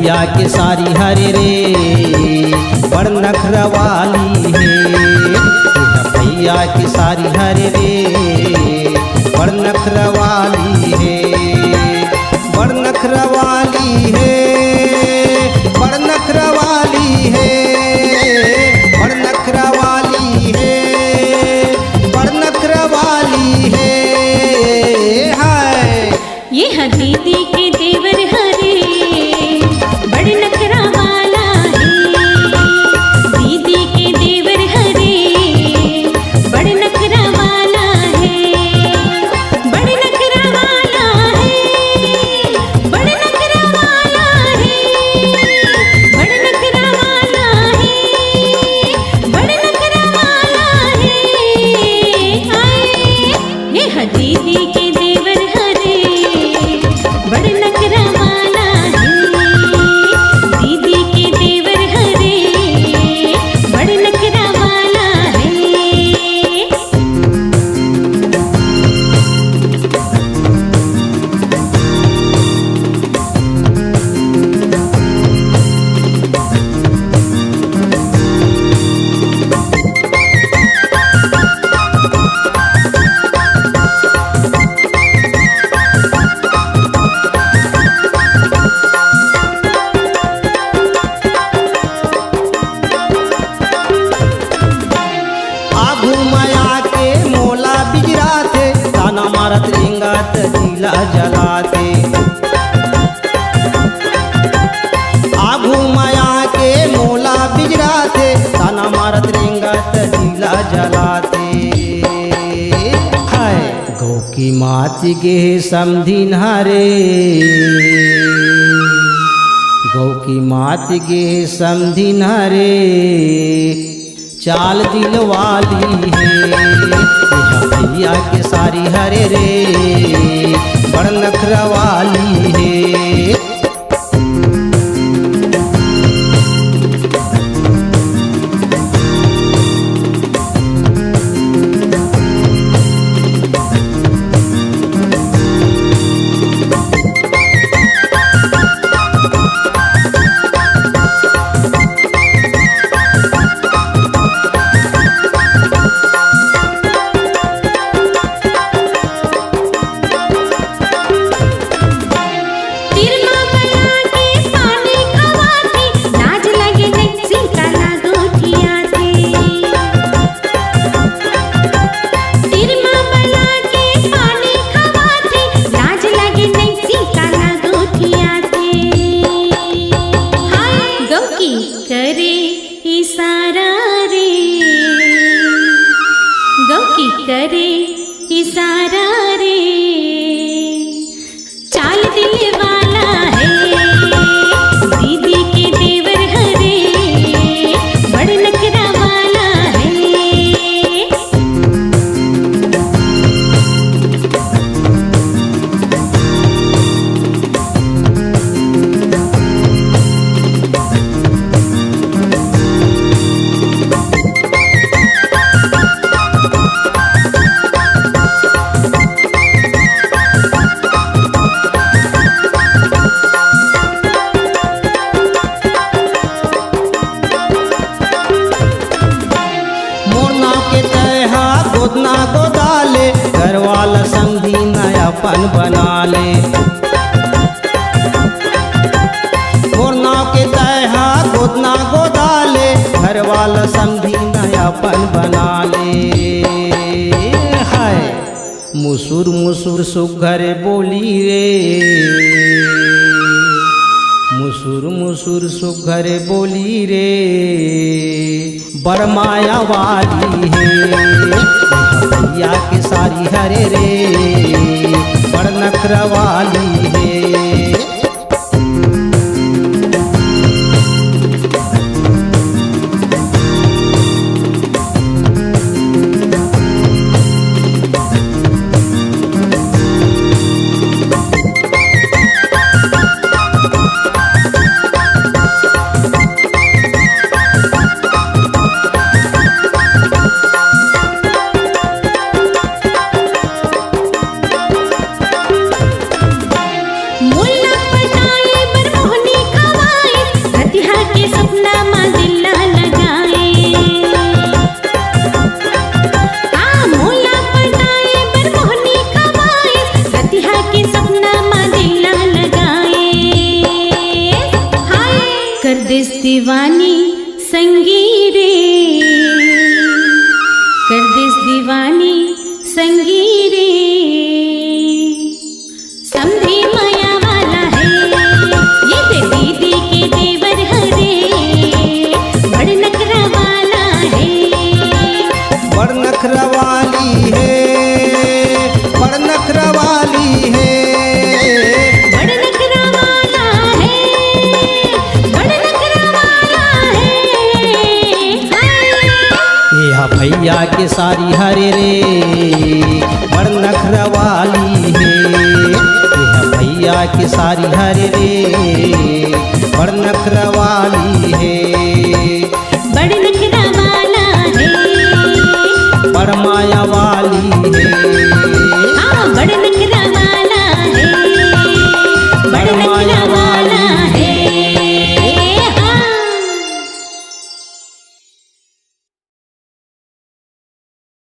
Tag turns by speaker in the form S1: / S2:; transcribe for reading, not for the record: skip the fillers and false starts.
S1: भैया के सारी हरे रे बड़ नखरवाली है। तेरा भैया के सारी हरे रे बड़ नखरवाली है, बड़ नखरवाली है, बड़ नखरवाली है, बड़ नखरवाली है, बड़ नखरवाली है। हाय
S2: ये है दीदी के देवर हरे बड़ नखरा वाला है। दीदी के देवर हरे बड़ नखरा वाला है, बड़ नखरा वाला है, बड़ नखरा वाला है, बड़ नखरा वाला है, बड़ नखरा वाला है। हाय ये है दीदी के देवर हरे बड़ नखरा वाला है। दीदी के देवर हरे बड़ नखरा वाला है।
S1: आगू माया के मोला बिजराते ताना मारत रिंगत दिला जलाते। आगू माया के मोला बिजराते ताना मारत रिंगत दिला जलाते। हाय गौ की माती गे समधिन हरे, गौ की माती गे समधिन हरे चाल दिल वाली है। तेरा भैया के सारी हरे रे बड़ नखरवाली है।
S2: तिरमा बना के पानी खवाती लाज लगे नहीं सीता लागो ठियाते। तिरमा बना के पानी खवाती लाज लगे नहीं सीता लागो ठियाते। हाय गौ की करे इशारा रे, गौ की करे इशारा रे चाल दिल वाला है। दीदी के देवर हरे बड़ नखरा वाला है।
S1: मोरना के तहा गोदना गोदाले घर वाला समधी नयापन बना ले। मोरना के तहा गोदना गोदाले घर वाला समधी नयापन बना ले। हाय मुसुर मुसुर सुघर बोली रे, मुसुर मुसुर सुघर बोली रे बड़ माया वाली है। भैया के सारी हरे रे बड़ नखरवाली है।
S2: दीवानी संगी रे, कर देस दीवानी संगी रे। समधी माया वाला है ये ते दीदी के देवर हरे, बड़ नखरा वाला है।
S1: बड़ नखरा वाली है, बड़ नखरा वाली है,
S2: बड़ नखरा वाला है, बड़ नखरा वाला है।
S1: यह भैया के सारी हरे रे, बड़ नखरा वाली है। यह भैया के सारी हरे रे, बड़ नखरा वाली है।
S2: बड़